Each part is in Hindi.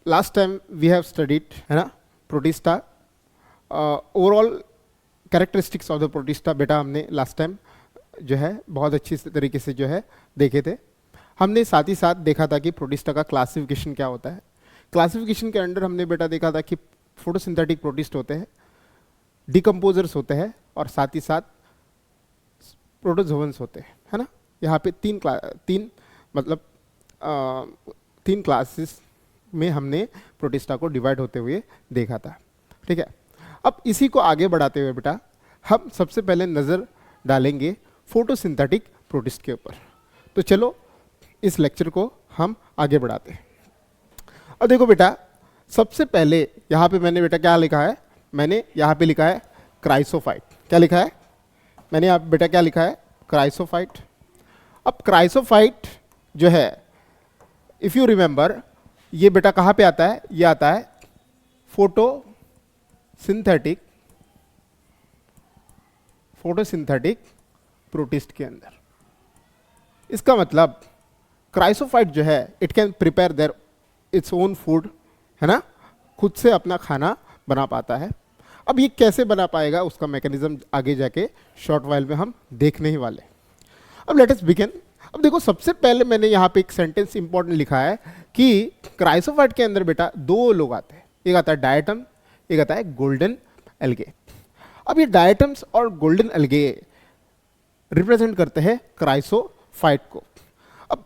Last time we have studied, है ना, protista, overall characteristics of the protista बेटा हमने लास्ट टाइम जो है बहुत अच्छी तरीके से जो है देखे थे। हमने साथ ही साथ देखा था कि प्रोटिस्टा का क्लासिफिकेशन क्या होता है। क्लासिफिकेशन के अंडर हमने बेटा देखा था कि फोटोसिंथेटिक प्रोटिस्ट होते हैं, डिकम्पोजर्स होते हैं और साथ ही साथ प्रोटोजोअन्स होते हैं, है ना। यहाँ पे तीन क्लासेस में हमने प्रोटिस्टा को डिवाइड होते हुए देखा था, ठीक है। अब इसी को आगे बढ़ाते हुए बेटा हम सबसे पहले नज़र डालेंगे फोटोसिंथेटिक प्रोटिस्ट के ऊपर। तो चलो इस लेक्चर को हम आगे बढ़ाते हैं। अब देखो बेटा, सबसे पहले यहाँ पे मैंने बेटा क्या लिखा है, मैंने यहाँ पे लिखा है क्राइसोफाइट। क्या लिखा है मैंने यहाँ बेटा, क्या लिखा है, क्राइसोफाइट। अब क्राइसोफाइट जो है, इफ़ यू रिमेंबर, ये बेटा कहाँ पे आता है, ये आता है फोटोसिंथेटिक प्रोटिस्ट के अंदर। इसका मतलब क्राइसोफाइट जो है it can prepare their its own food, है ना, खुद से अपना खाना बना पाता है। अब ये कैसे बना पाएगा उसका मैकेनिज्म आगे जाके शॉर्ट वाइल में हम देखने ही वाले। अब लेट अस बिगिन। अब देखो सबसे पहले मैंने यहाँ पे एक सेंटेंस इंपॉर्टेंट लिखा है कि क्राइसोफाइट के अंदर बेटा दो लोग आते हैं, एक आता है डायटम, एक आता है गोल्डन एल्गे। अब ये डायटम्स और गोल्डन एल्गे रिप्रेजेंट करते हैं क्राइसोफाइट को। अब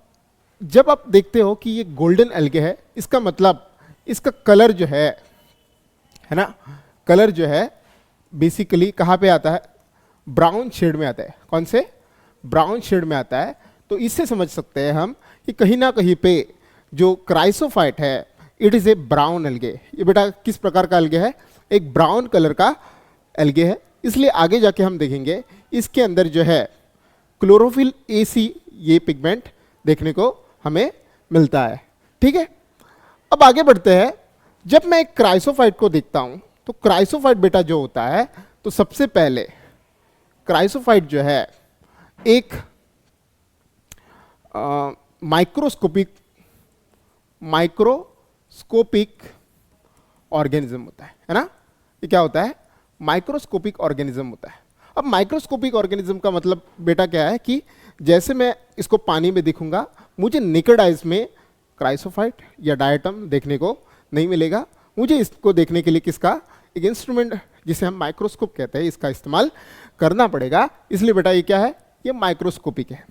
जब आप देखते हो कि ये गोल्डन एल्गे है, इसका मतलब इसका कलर जो है ना, कलर जो है बेसिकली कहाँ पे आता है, ब्राउन शेड में आता है। कौन से, ब्राउन शेड में आता है। तो इससे समझ सकते हैं हम कि कहीं ना कहीं पे जो क्राइसोफाइट है it is a brown algae. ये बेटा किस प्रकार का एल्गे है, एक ब्राउन कलर का एल्गे है। इसलिए आगे जाके हम देखेंगे इसके अंदर जो है क्लोरोफिल AC ये पिगमेंट देखने को हमें मिलता है, ठीक है। अब आगे बढ़ते हैं। जब मैं एक क्राइसोफाइट को देखता हूं तो क्राइसोफाइट बेटा जो होता है, तो सबसे पहले क्राइसोफाइट जो है एक माइक्रोस्कोपिक ऑर्गेनिज्म होता है ना। ये क्या होता है, माइक्रोस्कोपिक ऑर्गेनिज्म होता है। अब माइक्रोस्कोपिक ऑर्गेनिज्म का मतलब बेटा क्या है कि जैसे मैं इसको पानी में देखूंगा, मुझे नेकेड आइज में क्राइसोफाइट या डायटम देखने को नहीं मिलेगा। मुझे इसको देखने के लिए किसका, एक इंस्ट्रूमेंट जिसे हम माइक्रोस्कोप कहते हैं, इसका इस्तेमाल करना पड़ेगा। इसलिए बेटा ये क्या है, ये माइक्रोस्कोपिक है।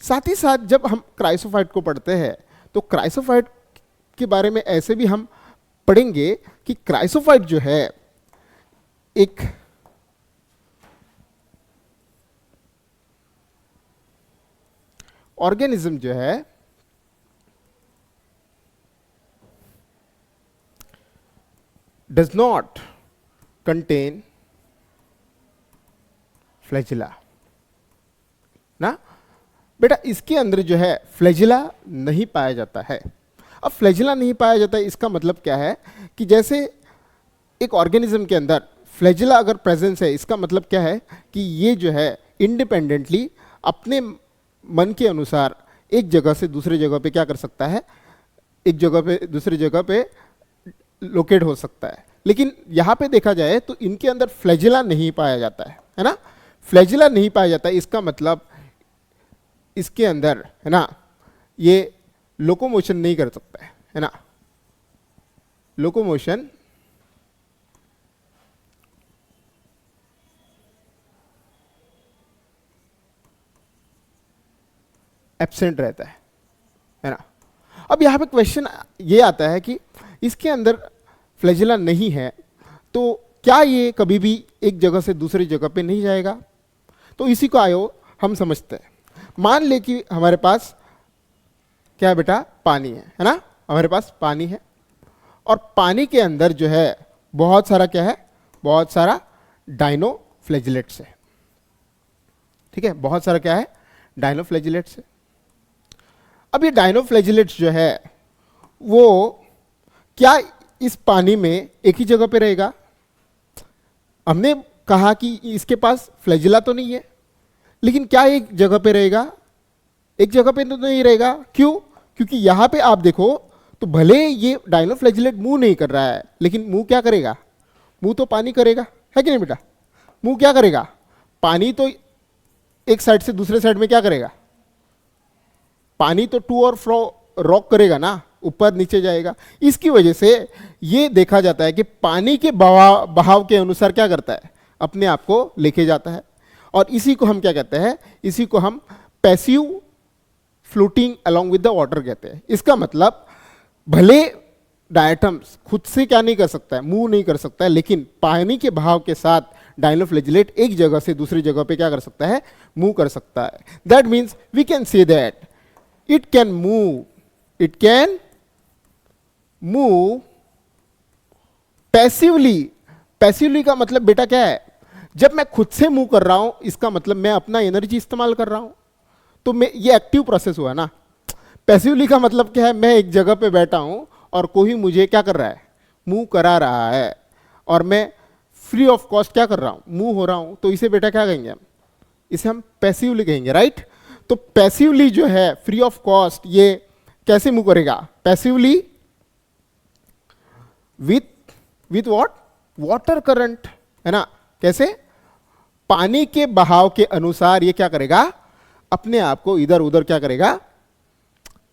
साथ ही साथ जब हम क्राइसोफाइट को पढ़ते हैं तो क्राइसोफाइट के बारे में ऐसे भी हम पढ़ेंगे कि क्राइसोफाइट जो है एक ऑर्गेनिज्म जो है डज नॉट कंटेन फ्लैजिला ना। बेटा इसके अंदर जो है फ्लैजिला नहीं पाया जाता है। अब फ्लैजिला नहीं पाया जाता है, इसका मतलब क्या है कि जैसे एक ऑर्गेनिज्म के अंदर फ्लैजिला अगर प्रेजेंस है, इसका मतलब क्या है कि ये जो है इंडिपेंडेंटली अपने मन के अनुसार एक जगह से दूसरी जगह पे क्या कर सकता है, एक जगह पे दूसरी जगह पे लोकेट हो सकता है। लेकिन यहाँ पे देखा जाए तो इनके अंदर फ्लैजिला नहीं पाया जाता है ना। फ्लैजिला नहीं पाया जाता है, इसका मतलब इसके अंदर, है ना, ये लोकोमोशन नहीं कर सकता है ना। लोकोमोशन एब्सेंट रहता है ना। अब यहाँ पे क्वेश्चन ये आता है कि इसके अंदर फ्लैजिला नहीं है तो क्या ये कभी भी एक जगह से दूसरी जगह पे नहीं जाएगा। तो इसी को आयो हम समझते हैं। मान ले कि हमारे पास क्या है बेटा, पानी है ना, हमारे पास पानी है और पानी के अंदर जो है बहुत सारा क्या है, बहुत सारा डायनोफ्लैजिलेट्स है, ठीक है, बहुत सारा क्या है, डायनोफ्लैजिलेट्स है। अब ये डायनोफ्लैजिलेट्स जो है वो क्या इस पानी में एक ही जगह पे रहेगा। हमने कहा कि इसके पास फ्लैजिला तो नहीं है, लेकिन क्या एक जगह पे रहेगा, एक जगह पे तो नहीं रहेगा। क्यों, क्योंकि यहां पे आप देखो तो भले ये डायनोफ्लैजिलेट मूव नहीं कर रहा है, लेकिन मूव क्या करेगा? मूव तो पानी करेगा, है कि नहीं बेटा? मूव क्या करेगा? पानी तो एक साइड से दूसरे साइड में क्या करेगा? पानी तो टू और फ्रो रॉक करेगा ना, ऊपर नीचे जाएगा। इसकी वजह से ये देखा जाता है कि पानी के बहाव के अनुसार क्या करता है? अपने आप को लेके जाता है। और इसी को हम क्या कहते हैं? इसी को हम passive floating along with the water कहते हैं। इसका मतलब भले डायटम्स खुद से क्या नहीं कर सकता है, मूव नहीं कर सकता है, लेकिन पानी के बहाव के साथ डायनोफ्लैजिलेट एक जगह से दूसरी जगह पे क्या कर सकता है? मूव कर सकता है। That means we can say that it can move passively. Passively का मतलब बेटा क्या है? जब मैं खुद से मूव कर रहा हूं, इसका मतलब मैं अपना एनर्जी इस्तेमाल कर रहा हूं, तो मैं ये एक्टिव प्रोसेस हुआ ना। पैसिवली का मतलब क्या है? मैं एक जगह पे बैठा हूं और कोई मुझे क्या कर रहा है? मूव करा रहा है, और मैं फ्री ऑफ कॉस्ट क्या कर रहा हूं? मूव हो रहा हूं। तो इसे बेटा क्या कहेंगे हम? इसे हम पैसिवली कहेंगे, राइट? तो पैसिवली जो है, फ्री ऑफ कॉस्ट, ये कैसे मूव करेगा? Passively with what? Water current, है ना? कैसे? पानी के बहाव के अनुसार ये क्या करेगा? अपने आप को इधर उधर क्या करेगा?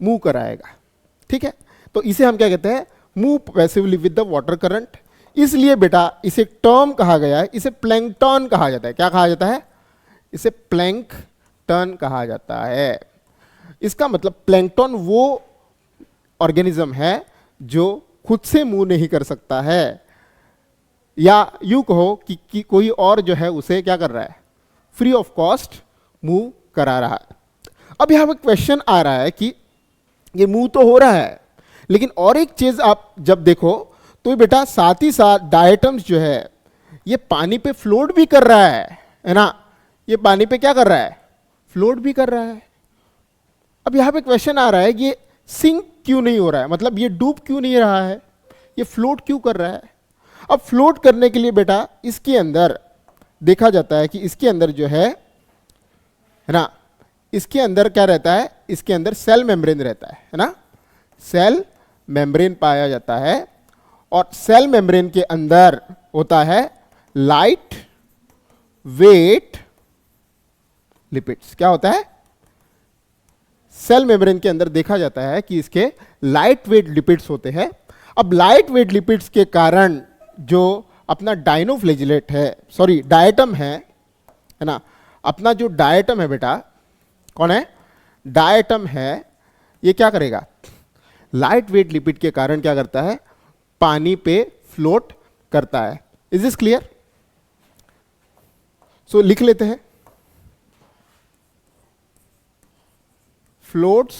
मूव कराएगा। ठीक है, तो इसे हम क्या कहते हैं? Move passively with the water current. इसलिए बेटा इसे टर्म कहा गया है, इसे प्लैंकटन कहा जाता है। क्या कहा जाता है? इसे प्लैंकटन कहा जाता है। इसका मतलब प्लैंकटन वो ऑर्गेनिज्म है जो खुद से मूव नहीं कर सकता है, या यूं कहो कि कोई और जो है उसे क्या कर रहा है? फ्री ऑफ कॉस्ट मूव करा रहा है। अब यहां पर क्वेश्चन आ रहा है कि ये मूव तो हो रहा है, लेकिन और एक चीज आप जब देखो तो बेटा साथ ही साथ डायटम्स जो है ये पानी पे फ्लोट भी कर रहा है ना? ये पानी पे क्या कर रहा है? फ्लोट भी कर रहा है। अब यहां पे क्वेश्चन आ रहा है कि ये सिंक क्यों नहीं हो रहा है? मतलब ये डूब क्यों नहीं रहा है? ये फ्लोट क्यों कर रहा है? अब फ्लोट करने के लिए बेटा इसके अंदर देखा जाता है कि इसके अंदर जो है ना, इसके अंदर क्या रहता है? इसके अंदर सेल मेम्ब्रेन रहता है ना? सेल मेम्ब्रेन पाया जाता है, और सेल मेम्ब्रेन के अंदर होता है लाइट वेट लिपिड्स। क्या होता है? सेल मेम्ब्रेन के अंदर देखा जाता है कि इसके लाइट वेट लिपिड्स होते हैं। अब लाइट वेट लिपिड्स के कारण जो अपना डायनोफ्लैजिलेट है, सॉरी डायटम है ना, अपना जो डायटम है बेटा, कौन है? डायटम है। ये क्या करेगा? लाइट वेट लिपिड के कारण क्या करता है? पानी पे फ्लोट करता है। Is this clear? सो लिख लेते हैं, floats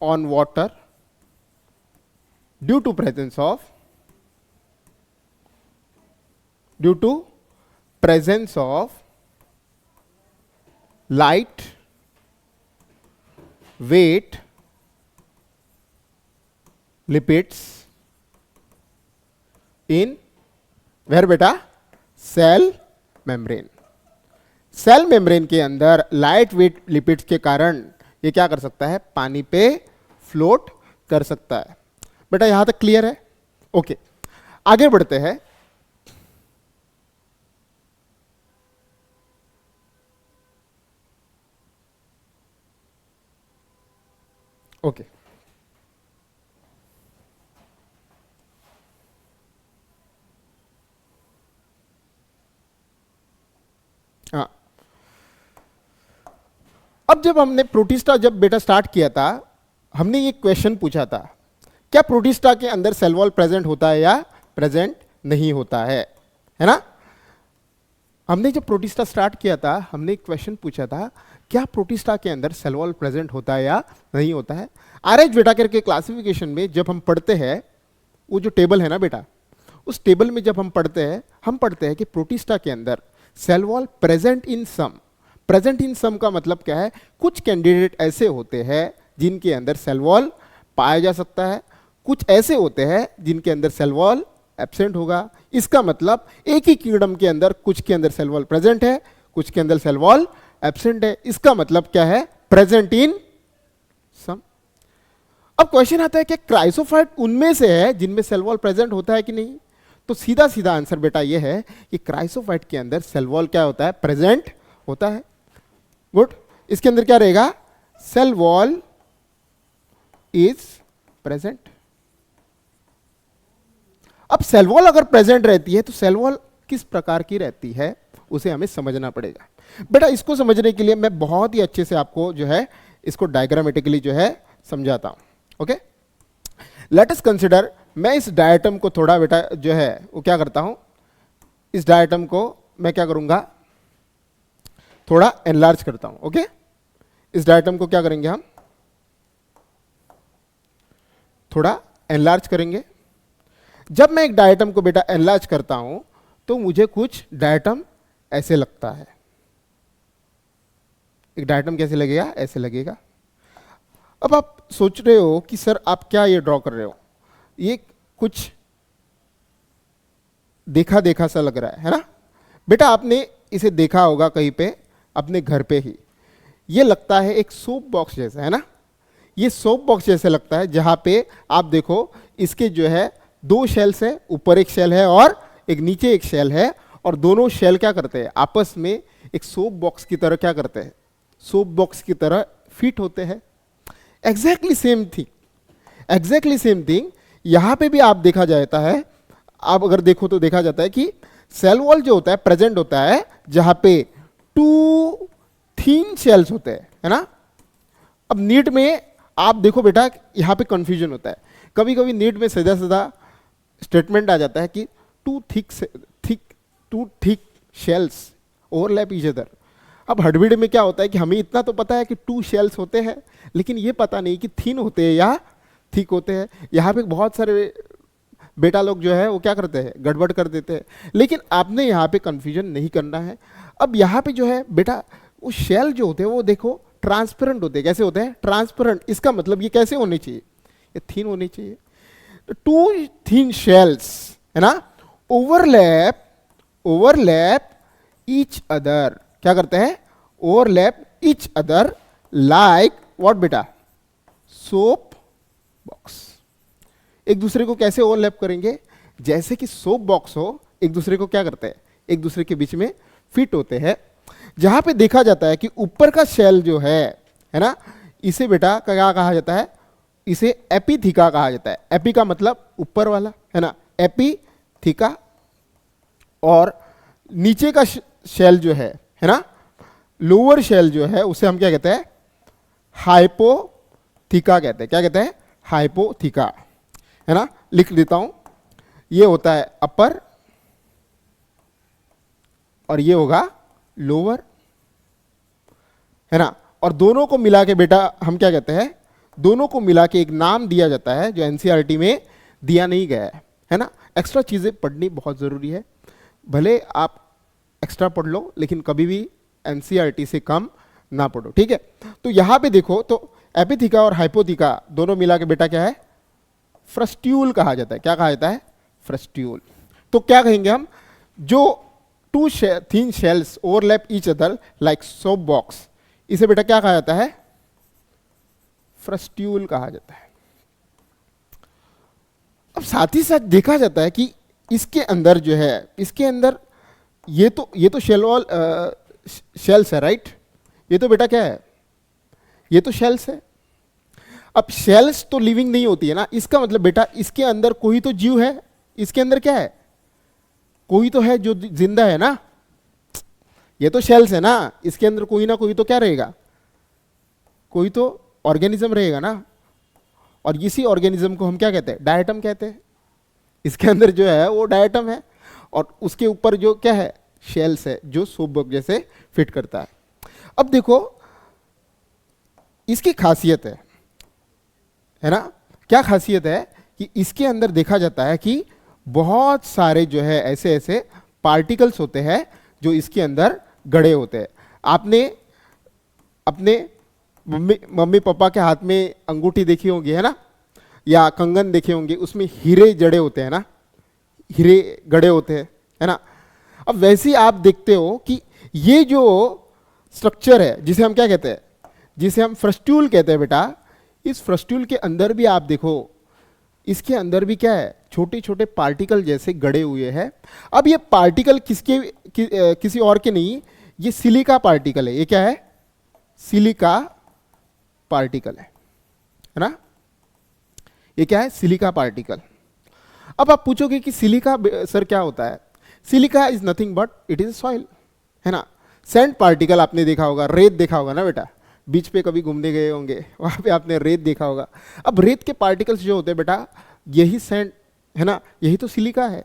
on water due to presence of light weight lipids in where बेटा? Cell membrane. सेल मेम्ब्रेन के अंदर लाइट वेट लिपिड्स के कारण ये क्या कर सकता है? पानी पे फ्लोट कर सकता है। बेटा यहां तक क्लियर है? ओके, आगे बढ़ते हैं। ओके, हाँ, अब जब हमने प्रोटिस्टा जब बेटा स्टार्ट किया था, हमने ये क्वेश्चन पूछा था, क्या प्रोटिस्टा के अंदर सेल वॉल प्रेजेंट होता है या प्रेजेंट नहीं होता है ना? हमने जब प्रोटिस्टा स्टार्ट किया था, हमने एक क्वेश्चन पूछा था, क्या प्रोटिस्टा के अंदर सेल वॉल प्रेजेंट होता है या नहीं होता है? आरएच बेटा करके क्लासिफिकेशन में जब हम पढ़ते हैं, वो जो टेबल है ना बेटा, उस टेबल में जब हम पढ़ते हैं कि प्रोटिस्टा के अंदर cell wall present in some. Present in some का मतलब क्या है? कुछ कैंडिडेट ऐसे होते हैं जिनके अंदर सेल वॉल पाया जा सकता है, कुछ ऐसे होते हैं जिनके अंदर सेल वॉल एब्सेंट होगा। इसका मतलब एक ही किंगडम के अंदर कुछ के अंदर सेल वॉल प्रेजेंट है, कुछ के अंदर सेल वॉल एब्सेंट है। इसका मतलब क्या है? प्रेजेंट इन सम। अब क्वेश्चन आता है कि क्राइसोफाइट उनमें से है जिनमें सेल वॉल प्रेजेंट होता है कि नहीं? तो सीधा सीधा आंसर बेटा ये है कि क्राइसोफाइट के अंदर सेल वॉल क्या होता है? प्रेजेंट होता है। गुड। इसके अंदर क्या रहेगा? Cell wall is present. अब सेल वॉल अगर प्रेजेंट रहती है तो सेल वॉल किस प्रकार की रहती है उसे हमें समझना पड़ेगा। बेटा इसको समझने के लिए मैं बहुत ही अच्छे से आपको जो है इसको डायग्रामेटिकली जो है समझाता हूं। ओके, लेट अस कंसिडर, मैं इस डायटम को थोड़ा बेटा जो है वो क्या करता हूं, इस डायटम को मैं क्या करूंगा, थोड़ा एनलार्ज करता हूं। ओके, इस डायटम को क्या करेंगे हम, थोड़ा एनलार्ज करेंगे। जब मैं एक डायटम को बेटा एनलार्ज करता हूं तो मुझे कुछ डायटम ऐसे लगता है। एक डायटम कैसे लगेगा? ऐसे लगेगा। अब आप सोच रहे हो कि सर आप क्या ये ड्रॉ कर रहे हो, ये कुछ देखा देखा सा लग रहा है ना? बेटा आपने इसे देखा होगा कहीं पे अपने घर पे ही। ये लगता है एक सोप बॉक्स जैसा, है ना? ये सोप बॉक्स जैसे लगता है, जहां पे आप देखो इसके जो है दो शेल्स है, ऊपर एक शेल है और एक नीचे एक शेल है, और दोनों शेल क्या करते हैं? आपस में एक सोप बॉक्स की तरह क्या करते हैं? सोप बॉक्स की तरह फिट होते हैं। Exactly same thing, exactly same thing यहां पे भी आप देखा जाता है। आप अगर देखो तो देखा जाता है कि सेल वॉल जो होता है प्रेजेंट होता है जहां पे टू थीन शेल्स होते हैं, है ना? अब नीट में आप देखो बेटा यहां पे कंफ्यूजन होता है। कभी कभी नीट में सीधा सीधा स्टेटमेंट आ जाता है कि two thick shells overlap each other. अब हडबीड में क्या होता है कि हमें इतना तो पता है कि टू शेल्स होते हैं, लेकिन ये पता नहीं कि थिन होते हैं या थिक होते हैं। यहाँ पे बहुत सारे बेटा लोग जो है वो क्या करते हैं? गड़बड़ कर देते हैं। लेकिन आपने यहाँ पे कंफ्यूजन नहीं करना है। अब यहाँ पे जो है बेटा वो शेल जो होते हैं वो देखो ट्रांसपेरेंट होते हैं। कैसे होते हैं? ट्रांसपेरेंट। इसका मतलब ये कैसे होने चाहिए? ये थिन होने चाहिए। टू थिन शेल्स, है ना, ओवरलैप ईच अदर। क्या करते हैं? Overlap each other like what बेटा? Soap box. एक दूसरे को कैसे ओवरलैप करेंगे? जैसे कि सोप बॉक्स हो, एक दूसरे को क्या करते हैं? एक दूसरे के बीच में फिट होते हैं। जहां पे देखा जाता है कि ऊपर का शेल जो है ना, इसे बेटा क्या कहा जाता है? इसे एपीथीका कहा जाता है। एपी का मतलब ऊपर वाला, है ना? एपीथीका। और नीचे का शेल जो है ना, लोअर शेल जो है उसे हम क्या कहते हैं? हाइपोथीका कहते हैं। क्या कहते हैं? हाइपोथीका, है ना? लिख देता हूं, ये होता है अपर और ये होगा लोअर, है ना? और दोनों को मिला के बेटा हम क्या कहते हैं? दोनों को मिला के एक नाम दिया जाता है जो एनसीईआरटी में दिया नहीं गया है ना? एक्स्ट्रा चीजें पढ़नी बहुत जरूरी है। भले आप एक्स्ट्रा पढ़ लो लेकिन कभी भी एनसीईआरटी से कम ना पढ़ो, ठीक है? तो यहां पे देखो तो एपिथीका और हाइपोथीका दोनों मिला के बेटा क्या है? फ्रस्ट्यूल कहा जाता है। क्या कहा जाता है? फ्रस्ट्यूल। तो क्या कहेंगे हम? जो two thin shells overlap each other like soap box, इसे बेटा क्या कहा जाता है? फ्रस्ट्यूल कहा जाता है। अब साथ ही साथ देखा जाता है कि इसके अंदर जो है, इसके अंदर ये तो शेल्स है, राइट? ये तो बेटा क्या है? ये तो शेल्स है। अब शेल्स तो लिविंग नहीं होती है ना, इसका मतलब बेटा इसके अंदर कोई तो जीव है। इसके अंदर क्या है? कोई तो है जो जिंदा है ना। ये तो शेल्स है ना, इसके अंदर कोई ना कोई तो क्या रहेगा? कोई तो ऑर्गेनिज्म रहेगा ना। और इसी ऑर्गेनिज्म को हम क्या कहते हैं? डायटम कहते हैं। इसके अंदर जो है वो डायटम है और उसके ऊपर जो क्या है? शेल्स है जो सोप बॉक्स जैसे फिट करता है। अब देखो इसकी खासियत है ना? क्या खासियत है कि इसके अंदर देखा जाता है कि बहुत सारे जो है ऐसे ऐसे पार्टिकल्स होते हैं जो इसके अंदर गड़े होते हैं। आपने अपने मम्मी पापा के हाथ में अंगूठी देखी होगी, है ना? या कंगन देखे होंगे, उसमें हीरे जड़े होते हैं ना, हीरे गड़े होते हैं, है ना? अब वैसे ही आप देखते हो कि ये जो स्ट्रक्चर है जिसे हम क्या कहते हैं? जिसे हम फ्रस्ट्यूल कहते हैं बेटा, इस फ्रस्ट्यूल के अंदर भी आप देखो, इसके अंदर भी क्या है, छोटे छोटे पार्टिकल जैसे गड़े हुए हैं। अब ये पार्टिकल किसी और के नहीं, ये सिलिका पार्टिकल है। ये क्या है, सिलिका पार्टिकल है ना। ये क्या है, सिलिका पार्टिकल। अब आप पूछोगे कि सिलिका सर क्या होता है। Silica is nothing but it is soil, है ना। सैंड पार्टिकल आपने देखा होगा, रेत देखा होगा ना बेटा, बीच पे कभी घूमने गए होंगे, वहां पे आपने रेत देखा होगा। अब रेत के पार्टिकल्स जो होते हैं बेटा, यही सैंड है ना, यही तो सिलिका है।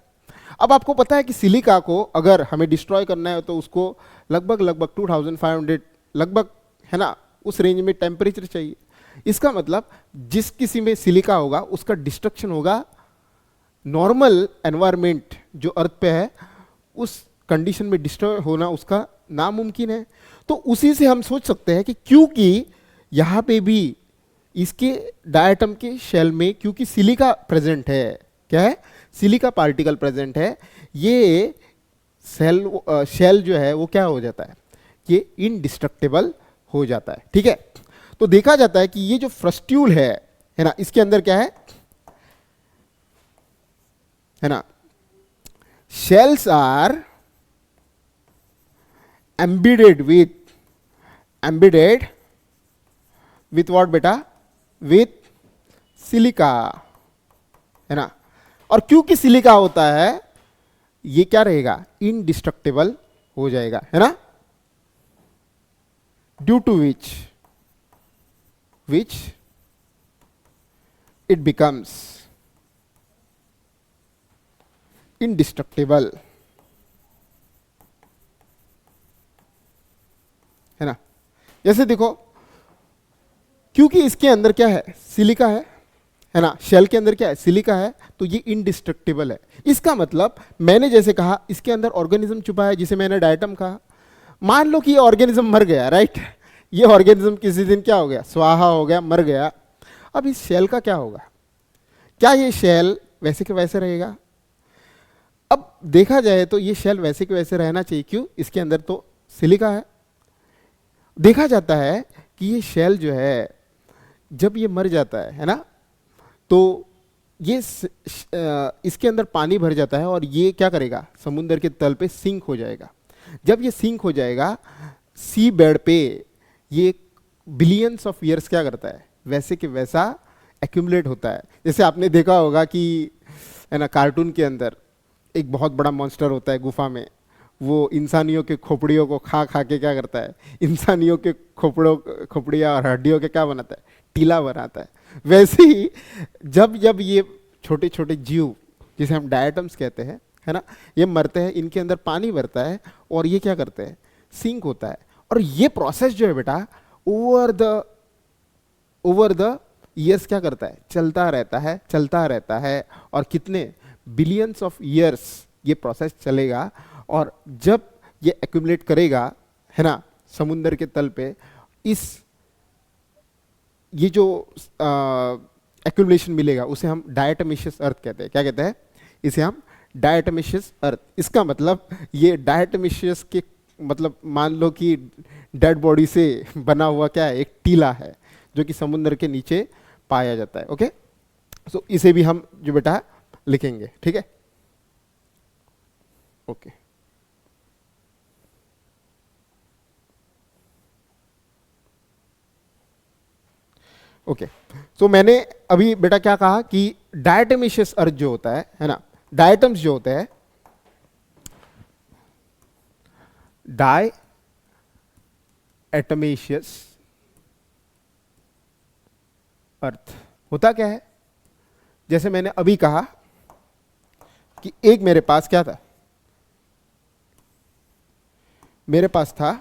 अब आपको पता है कि सिलिका को अगर हमें डिस्ट्रॉय करना है तो उसको लगभग 2500 लगभग, है ना, उस रेंज में टेम्परेचर चाहिए। इसका मतलब जिस किसी में सिलिका होगा उसका डिस्ट्रक्शन होगा नॉर्मल एनवायरमेंट जो अर्थ पे है उस कंडीशन में डिस्ट्रॉय होना उसका नामुमकिन है। तो उसी से हम सोच सकते हैं कि क्योंकि यहाँ पे भी इसके डायटम के शेल में क्योंकि सिलिका प्रेजेंट है, क्या है, सिलिका पार्टिकल प्रेजेंट है, ये शेल जो है वो क्या हो जाता है, ये इनडिस्ट्रक्टेबल हो जाता है। ठीक है, तो देखा जाता है कि ये जो फ्रस्ट्यूल है ना, इसके अंदर क्या है ना, shells are embedded with what बेटा, विथ सिलिका, है ना। और क्योंकि सिलिका होता है ये क्या रहेगा, इनडिस्ट्रक्टेबल हो जाएगा, है ना। Due to which it becomes indestructible, है ना। जैसे देखो, क्योंकि इसके अंदर क्या है, सिलिका है ना, शेल के अंदर क्या है, सिलिका है, तो ये इनडिस्ट्रक्टिबल है। इसका मतलब मैंने जैसे कहा इसके अंदर ऑर्गेनिज्म छुपा है, जिसे मैंने डायटम कहा। मान लो कि ये ऑर्गेनिज्म मर गया, राइट, ये ऑर्गेनिज्म किसी दिन क्या हो गया, स्वाहा हो गया, मर गया। अब इस शेल का क्या होगा, क्या ये शेल वैसे के वैसे रहेगा? अब देखा जाए तो ये शेल वैसे के वैसे रहना चाहिए, क्यों, इसके अंदर तो सिलिका है। देखा जाता है कि ये शेल जो है जब ये मर जाता है ना, तो ये इसके अंदर पानी भर जाता है और ये क्या करेगा, समुद्र के तल पे सिंक हो जाएगा। जब ये सिंक हो जाएगा सी बेड पे, ये बिलियंस ऑफ ईयर्स क्या करता है, वैसे के वैसा एक्यूमुलेट होता है। जैसे आपने देखा होगा कि, है ना, कार्टून के अंदर एक बहुत बड़ा मॉन्स्टर होता है गुफा में, वो इंसानियों के खोपड़ियों को खा खा के क्या करता है, इंसानियों के खोपड़ियाँ और हड्डियों के क्या बनाता है, टीला बनाता है। वैसे ही जब जब ये छोटे छोटे जीव जिसे हम डायटम्स कहते हैं, है ना, ये मरते हैं, इनके अंदर पानी भरता है और ये क्या करते हैं, सिंक होता है। और ये प्रोसेस जो है बेटा ओवर द ईयर्स क्या करता है, चलता रहता है और कितने बिलियंस ऑफ ईयर्स ये प्रोसेस चलेगा। और जब ये एक्यूमुलेट करेगा, है ना, समुद्र के तल पे, ये जो एक्यूमुलेशन मिलेगा उसे हम डायटमिशियस अर्थ कहते हैं। क्या कहते हैं, इसे हम डायटमिशियस अर्थ। इसका मतलब ये डायटमिशियस के मतलब मान लो कि डेड बॉडी से बना हुआ क्या है, एक टीला है जो कि समुद्र के नीचे पाया जाता है। ओके, सो इसे भी हम जो बेटा लिखेंगे, ठीक है। ओके, ओके, सो मैंने अभी बेटा क्या कहा कि डायटमिशियस अर्थ जो होता है ना, डायटम्स जो होते हैं, डायटमिशियस अर्थ होता क्या है, जैसे मैंने अभी कहा कि एक मेरे पास क्या था, मेरे पास था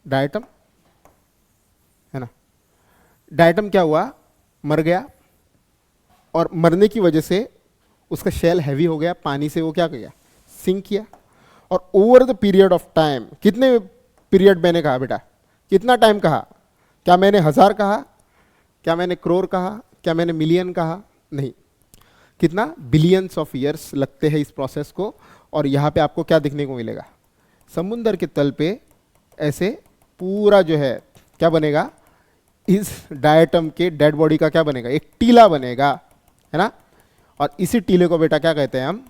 डायटम, है ना। डायटम क्या हुआ, मर गया, और मरने की वजह से उसका शेल हैवी हो गया, पानी से वो क्या किया, सिंक किया। और over the period of time, कितने पीरियड मैंने कहा बेटा, कितना टाइम कहा, क्या मैंने 1000 कहा, क्या मैंने करोड़ कहा, क्या मैंने मिलियन कहा, नहीं, कितना, बिलियंस ऑफ ईयर्स लगते हैं इस प्रोसेस को। और यहाँ पे आपको क्या देखने को मिलेगा, समुद्र के तल पे ऐसे पूरा जो है क्या बनेगा, इस डायटम के डेड बॉडी का क्या बनेगा, एक टीला बनेगा, है ना। और इसी टीले को बेटा क्या कहते हैं हम,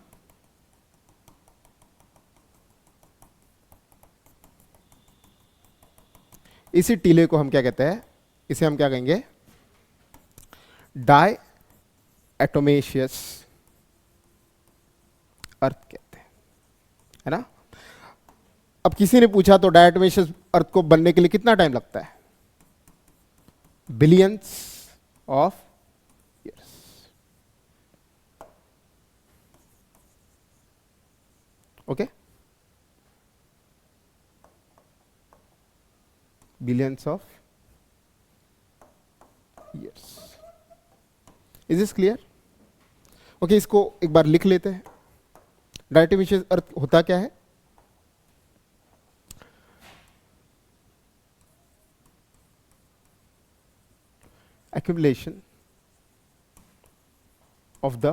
इसी टीले को हम क्या कहते हैं, इसे हम क्या कहेंगे, डाई एटोमेशियस अर्थ कहते हैं, है ना। अब किसी ने पूछा तो डायटोमेशियस अर्थ को बनने के लिए कितना टाइम लगता है, billions of years. Okay, billions of years. Is this clear? Okay, इसको एक बार लिख लेते हैं। डायटोमेशियस अर्थ होता क्या है, accumulation of the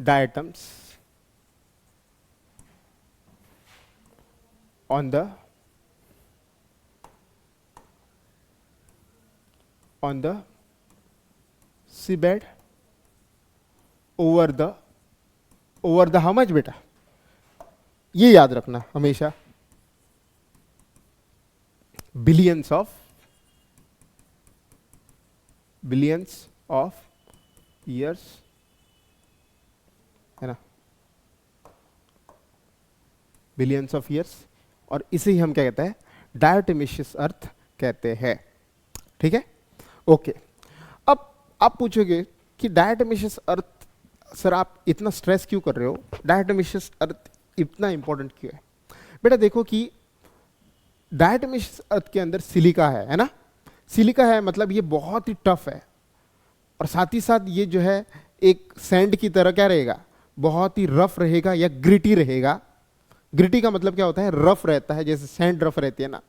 diatoms on the seabed over the how much बेटा, ये याद रखना हमेशा, billions of years, है ना, बिलियंस ऑफ ईयर्स। और इसे ही हम क्या कहते हैं, डायटोमेशियस अर्थ कहते हैं। ठीक है, ओके। अब आप पूछोगे कि डायटोमेशियस अर्थ सर आप इतना स्ट्रेस क्यों कर रहे हो, डायटोमेशियस अर्थ इतना इंपॉर्टेंट क्यों है। बेटा देखो कि डायटोमेशियस अर्थ के अंदर सिलिका है ना, सिलिका है मतलब ये बहुत ही टफ है, और साथ ही साथ ये जो है एक सैंड की तरह क्या रहेगा, बहुत ही रफ रहेगा या ग्रिटी रहेगा। ग्रिटी का मतलब क्या होता है, रफ रहता है, जैसे सैंड रफ रहती है ना।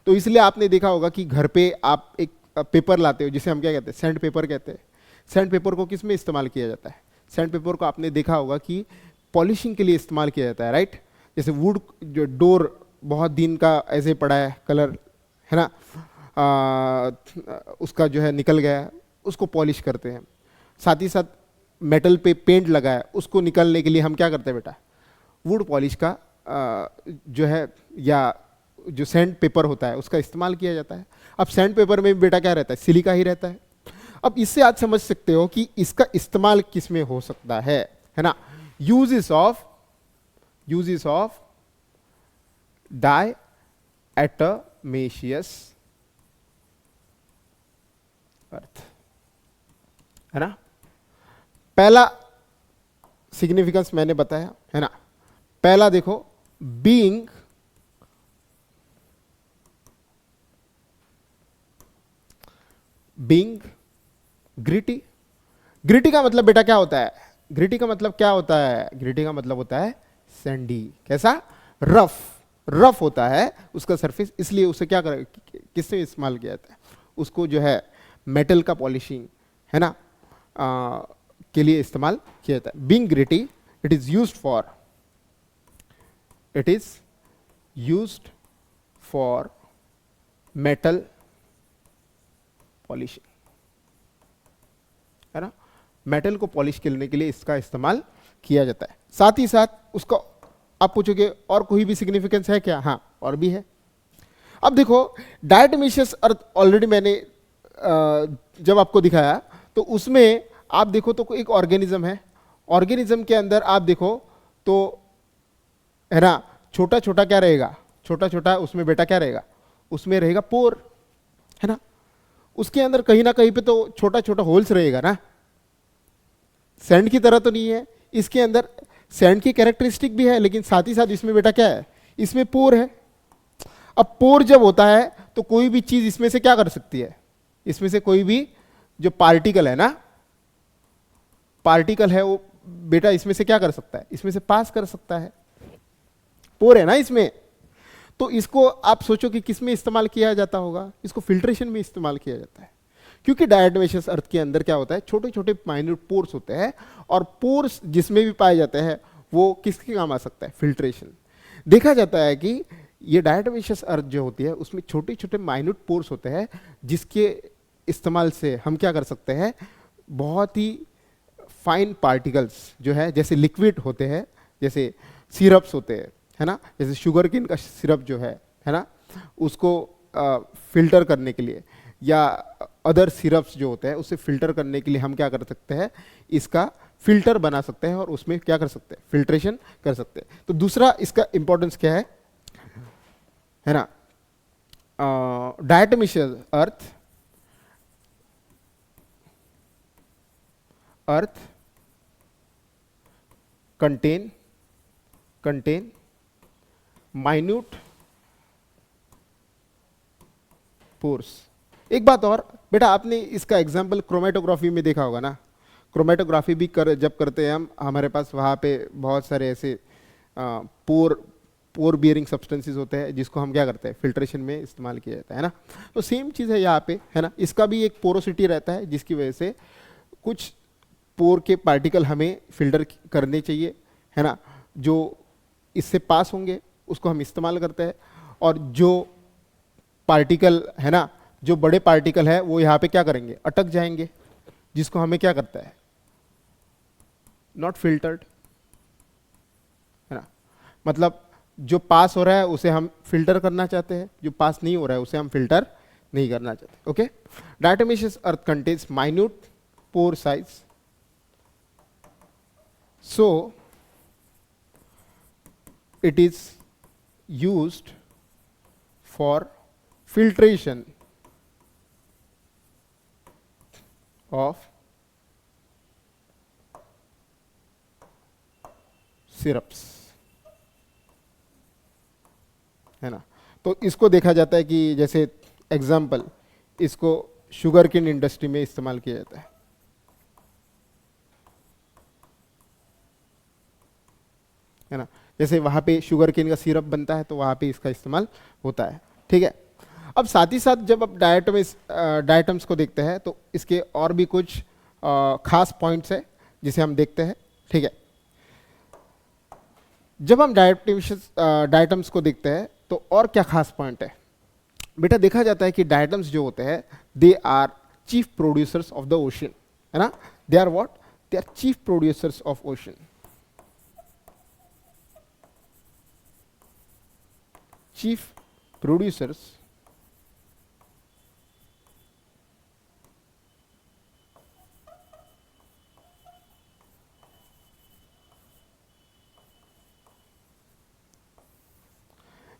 तो इसलिए आपने देखा होगा कि घर पे आप एक पेपर लाते हो जिसे हम क्या कहते हैं, सैंड पेपर कहते हैं। सैंड पेपर को किस में इस्तेमाल किया जाता है, सैंड पेपर को आपने देखा होगा कि पॉलिशिंग के लिए इस्तेमाल किया जाता है, राइट। जैसे वुड जो डोर बहुत दिन का ऐसे पड़ा है, कलर है ना, उसका जो है निकल गया, उसको पॉलिश करते हैं। साथ ही साथ मेटल पे पेंट लगा है, उसको निकलने के लिए हम क्या करते हैं बेटा, वुड पॉलिश का जो है या जो सैंड पेपर होता है उसका इस्तेमाल किया जाता है। अब सैंड पेपर में भी बेटा क्या रहता है, सिलिका ही रहता है। अब इससे आप समझ सकते हो कि इसका इस्तेमाल किस में हो सकता है ना। यूजेस ऑफ डाई एटोमेशियस अर्थ, है ना। पहला सिग्निफिकेंस मैंने बताया, है ना। पहला देखो, बीइंग ग्रिटी। ग्रिटी का मतलब बेटा क्या होता है, ग्रिटी का मतलब क्या होता है, ग्रिटी का मतलब होता है सैंडी। कैसा, रफ होता है उसका सरफेस, इसलिए उसे क्या कर किससे इस्तेमाल किया जाता है, उसको जो है मेटल का पॉलिशिंग, है ना, के लिए इस्तेमाल किया जाता है। Being gritty, it is used for metal polishing, है ना। मेटल को पॉलिश करने के लिए इसका इस्तेमाल किया जाता है। साथ ही साथ उसका आप पूछोगे और कोई भी सिग्निफिकेंस है क्या, हाँ और भी है। अब देखो डायटोमेशियस अर्थ ऑलरेडी मैंने जब आपको दिखाया तो उसमें आप देखो तो एक ऑर्गेनिज्म है, ऑर्गेनिज्म के अंदर आप देखो तो है ना, छोटा छोटा क्या रहेगा, छोटा छोटा उसमें बेटा क्या रहेगा, उसमें रहेगा पोर, है ना। उसके अंदर कहीं ना कहीं पे तो छोटा छोटा होल्स रहेगा ना, सैंड की तरह तो नहीं है, इसके अंदर सैंड की कैरेक्टरिस्टिक भी है, लेकिन साथ ही साथ इसमें बेटा क्या है, इसमें पोर है। अब पोर जब होता है तो कोई भी चीज इसमें से क्या कर सकती है, इसमें से कोई भी जो पार्टिकल है ना, पार्टिकल है वो बेटा इसमें से क्या कर सकता है, इसमें से पास कर सकता है, पोर है ना इसमें। तो इसको आप सोचो कि किस में इस्तेमाल किया जाता होगा, इसको फिल्ट्रेशन में इस्तेमाल किया जाता है। क्योंकि डायटोमेशियस अर्थ के अंदर क्या होता है, छोटे छोटे माइन्यूट पोर्स होते हैं, और पोर्स जिसमें भी पाए जाते हैं वो किसके काम आ सकता है, फिल्ट्रेशन। देखा जाता है कि ये डायटोमिशियस अर्थ जो होती है उसमें छोटे छोटे माइन्यूट पोर्स होते हैं, जिसके इस्तेमाल से हम क्या कर सकते हैं, बहुत ही फाइन पार्टिकल्स जो है, जैसे लिक्विड होते हैं, जैसे सिरप्स होते हैं, है ना, जैसे शुगर केन का सिरप जो है ना, उसको फिल्टर करने के लिए, या अदर सिरप्स जो होते हैं उसे फिल्टर करने के लिए हम क्या कर सकते हैं, इसका फिल्टर बना सकते हैं और उसमें क्या कर सकते हैं, फिल्ट्रेशन कर सकते हैं। तो दूसरा इसका इंपॉर्टेंस क्या है ना, डायटोमिशियस अर्थ कंटेन माइन्यूट पोर्स। एक बात और बेटा, आपने इसका एग्जाम्पल क्रोमेटोग्राफी में देखा होगा ना। क्रोमेटोग्राफी भी जब करते हैं हम, हमारे पास वहाँ पे बहुत सारे ऐसे पोर बियरिंग सब्सटेंसेस होते हैं, जिसको हम क्या करते हैं, फिल्ट्रेशन में इस्तेमाल किया जाता है ना। तो सेम चीज़ है यहाँ पे, है ना। इसका भी एक पोरोसिटी रहता है, जिसकी वजह से कुछ पोर के पार्टिकल हमें फिल्टर करने चाहिए, है ना, जो इससे पास होंगे उसको हम इस्तेमाल करते हैं, और जो पार्टिकल है ना, जो बड़े पार्टिकल है वो यहाँ पे क्या करेंगे, अटक जाएंगे, जिसको हमें क्या करता है, नॉट फिल्टर्ड, है ना। मतलब जो पास हो रहा है उसे हम फिल्टर करना चाहते हैं, जो पास नहीं हो रहा है उसे हम फिल्टर नहीं करना चाहते। Okay, diatomaceous earth contains minute pore size, so it is used for filtration of syrups, है ना। तो इसको देखा जाता है कि जैसे एग्जाम्पल, इसको शुगर केन इंडस्ट्री में इस्तेमाल किया जाता है ना। जैसे वहाँ पे शुगर केन का सिरप बनता है तो वहाँ पे इसका इस्तेमाल होता है, ठीक है। अब साथ ही साथ जब आप डायटम्स को देखते हैं तो इसके और भी कुछ खास पॉइंट्स है जिसे हम देखते हैं, ठीक है। जब हम डायटम्स को देखते हैं तो और क्या खास पॉइंट है बेटा, देखा जाता है कि डायटम्स जो होते हैं they are chief producers of the ocean, है ना। They are what, they are chief producers of ocean, chief producers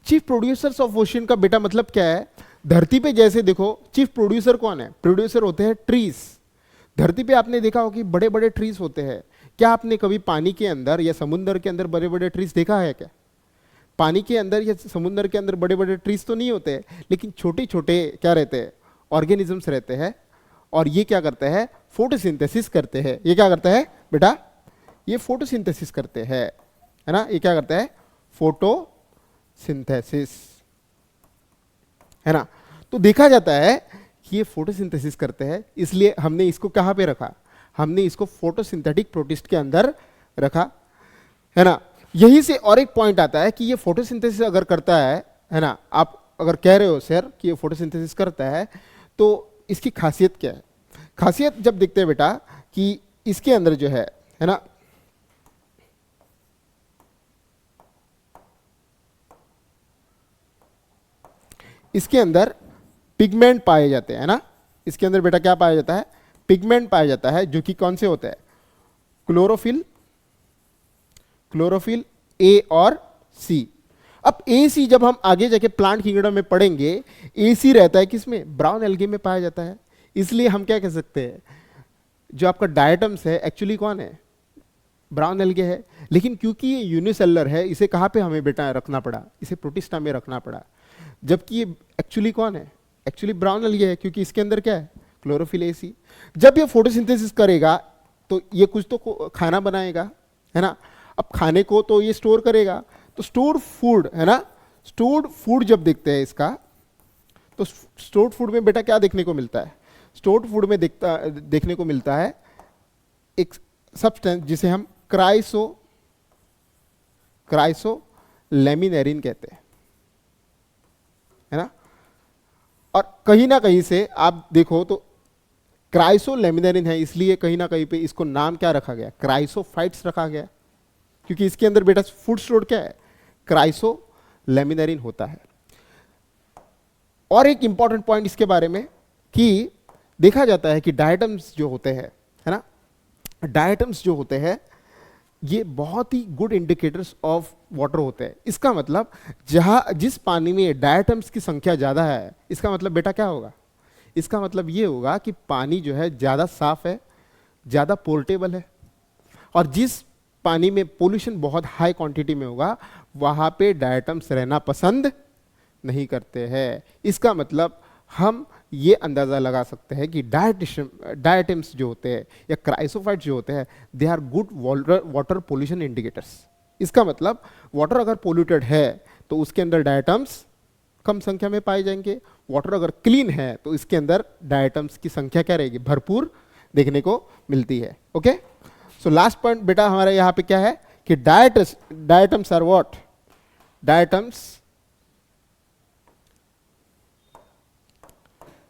chief producers of ocean का बेटा मतलब क्या है, धरती पे जैसे देखो चीफ प्रोड्यूसर कौन है, प्रोड्यूसर होते हैं ट्रीज। धरती पे आपने देखा हो कि बड़े बड़े ट्रीज होते हैं। क्या आपने कभी पानी के अंदर या समुद्र के अंदर बड़े बड़े ट्रीज देखा है क्या? पानी के अंदर या समुद्र के अंदर बड़े बड़े ट्रीज तो नहीं होते, लेकिन छोटे छोटे क्या रहते हैं, ऑर्गेनिजम्स रहते हैं, और ये क्या करते हैं, फोटोसिंथेसिस करते हैं। ये क्या करते हैं बेटा, ये फोटोसिंथेसिस करते हैं, है ना। ये क्या करते हैं, फोटोसिंथेसिस, है ना। तो देखा जाता है कि ये फोटोसिंथेसिस करते हैं, इसलिए हमने इसको कहाँ पे रखा, हमने इसको फोटोसिंथेटिक प्रोटिस्ट के अंदर रखा, है ना। यहीं से और एक पॉइंट आता है कि ये फोटोसिंथेसिस अगर करता है ना, आप अगर कह रहे हो सर कि ये फोटोसिंथेसिस करता है, तो इसकी खासियत क्या है। खासियत जब देखते हैं बेटा कि इसके अंदर जो है ना, इसके अंदर पिगमेंट पाए जाते हैं ना। इसके अंदर बेटा क्या पाया जाता है, पिगमेंट पाया जाता है, जो कि कौन से होते हैं, क्लोरोफिल ए और सी। अब ए सी जब हम आगे जाके प्लांट किंगडम में पढ़ेंगे, ए सी रहता है किसमें, ब्राउन एल्गे में पाया जाता है। इसलिए हम क्या कह सकते हैं, जो आपका डायटम्स है एक्चुअली कौन है, ब्राउन एल्गे है। लेकिन क्योंकि ये यूनिसेलुलर है, इसे कहाँ पे हमें बेटा रखना पड़ा, इसे प्रोटिस्टा में रखना पड़ा, जबकि ये एक्चुअली कौन है, एक्चुअली ब्राउन एल्गे है, क्योंकि इसके अंदर क्या है, क्लोरोफिल ए सी। जब ये फोटोसिंथेसिस करेगा तो ये कुछ तो खाना बनाएगा, है ना। अब खाने को तो ये स्टोर करेगा, तो स्टोर फूड, है ना, स्टोर्ड फूड जब देखते हैं इसका, तो स्टोर्ड फूड में बेटा क्या देखने को मिलता है, स्टोर्ड फूड में देखने को मिलता है एक सब्सटेंस जिसे हम क्राइसोलेमिनेरिन कहते हैं, है ना। और कहीं ना कहीं से आप देखो तो क्राइसोलेमिनेरिन है, इसलिए कहीं ना कहीं पे इसको नाम क्या रखा गया, क्राइसोफाइट्स रखा गया, क्योंकि इसके अंदर बेटा फूड स्टोर क्या है, क्राइसोलेमिनेरिन होता है। और एक इंपॉर्टेंट पॉइंट इसके बारे में कि देखा जाता है कि डायटम्स जो होते हैं, है ना, डायटम्स जो होते हैं ये बहुत ही गुड इंडिकेटर्स ऑफ वाटर होते हैं। इसका मतलब जिस पानी में डायटम्स की संख्या ज़्यादा है, इसका मतलब बेटा क्या होगा, इसका मतलब ये होगा कि पानी जो है ज़्यादा साफ है, ज़्यादा पोर्टेबल है। और जिस पानी में पोल्यूशन बहुत हाई क्वांटिटी में होगा वहाँ पे डायटम्स रहना पसंद नहीं करते हैं। इसका मतलब हम ये अंदाज़ा लगा सकते हैं कि डायटम्स जो होते हैं या क्राइसोफाइट्स जो होते हैं they are good water pollution indicators. इसका मतलब वाटर अगर पोल्यूटेड है तो उसके अंदर डायटम्स कम संख्या में पाए जाएंगे, वाटर अगर क्लीन है तो इसके अंदर डायटम्स की संख्या क्या रहेगी, भरपूर देखने को मिलती है। ओके, सो लास्ट पॉइंट बेटा हमारे यहाँ पे क्या है कि diatoms are what,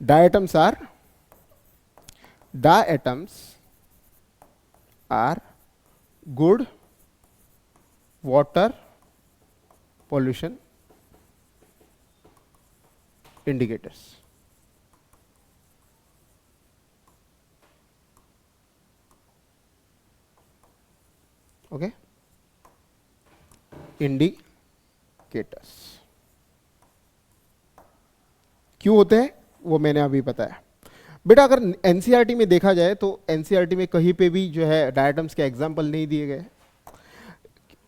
diatoms are good water pollution indicators. Okay, indicators क्यों होते हैं वो मैंने अभी बताया। बेटा अगर एनसीईआरटी में देखा जाए तो एनसीईआरटी में कहीं पे भी जो है डायटम्स के एग्जाम्पल नहीं दिए गए।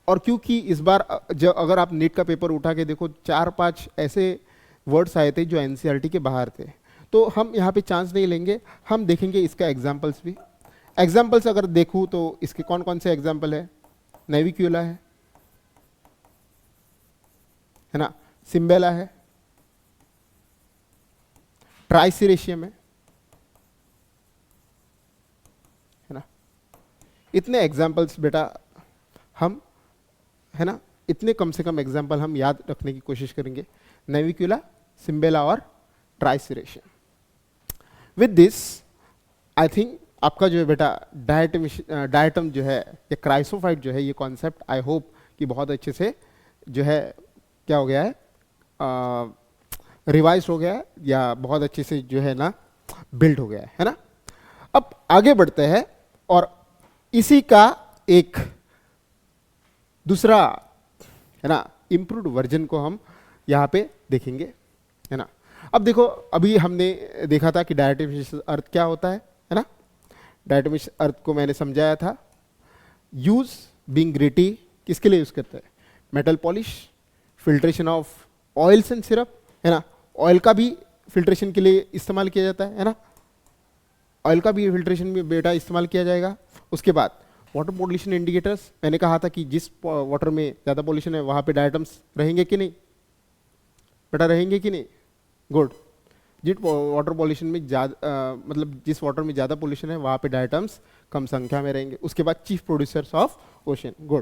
और क्योंकि इस बार अगर आप नीट का पेपर उठा के देखो 4-5 ऐसे वर्ड्स आए थे जो एनसीईआरटी के बाहर थे, तो हम यहाँ पे चांस नहीं लेंगे, हम देखेंगे इसका एग्जाम्पल्स भी। एग्जाम्पल्स अगर देखूँ तो इसके कौन कौन से एग्जाम्पल है, नेविक्यूला है ना, सिम्बेला है, ट्राइसिरेशियम है ना। इतने एग्जाम्पल्स बेटा हम, है ना, इतने कम से कम एग्जाम्पल हम याद रखने की कोशिश करेंगे, नेविक्यूला, सिम्बेला और ट्राइसिरेशियम। विद दिस आई थिंक आपका जो है बेटा डायटम जो है या क्राइसोफाइट जो है ये कॉन्सेप्ट आई होप कि बहुत अच्छे से जो है क्या हो गया है, रिवाइज हो गया है या बहुत अच्छे से जो है ना बिल्ड हो गया है ना। अब आगे बढ़ते हैं और इसी का एक दूसरा है ना इम्प्रूव्ड वर्जन को हम यहाँ पे देखेंगे, है ना। अब देखो अभी हमने देखा था कि डायटोमिक अर्थ क्या होता है ना। डायटोमिक अर्थ को मैंने समझाया था, यूज बीइंग ग्रिटी किसके लिए यूज करते हैं, metal polish, filtration of oils and syrup, है ना। ऑयल का भी फिल्ट्रेशन के लिए इस्तेमाल किया जाता है ना, ऑयल का भी फिल्ट्रेशन में बेटा इस्तेमाल किया जाएगा। उसके बाद वाटर पोल्यूशन इंडिकेटर्स, मैंने कहा था कि जिस वाटर में ज़्यादा पोल्यूशन है वहाँ पे डायटम्स रहेंगे कि नहीं बेटा, रहेंगे कि नहीं, गुड। जिस वाटर पोल्यूशन में ज़्यादा मतलब जिस वाटर में ज़्यादा पोल्यूशन है वहाँ पे डायटम्स कम संख्या में रहेंगे। उसके बाद chief producers of ocean, good.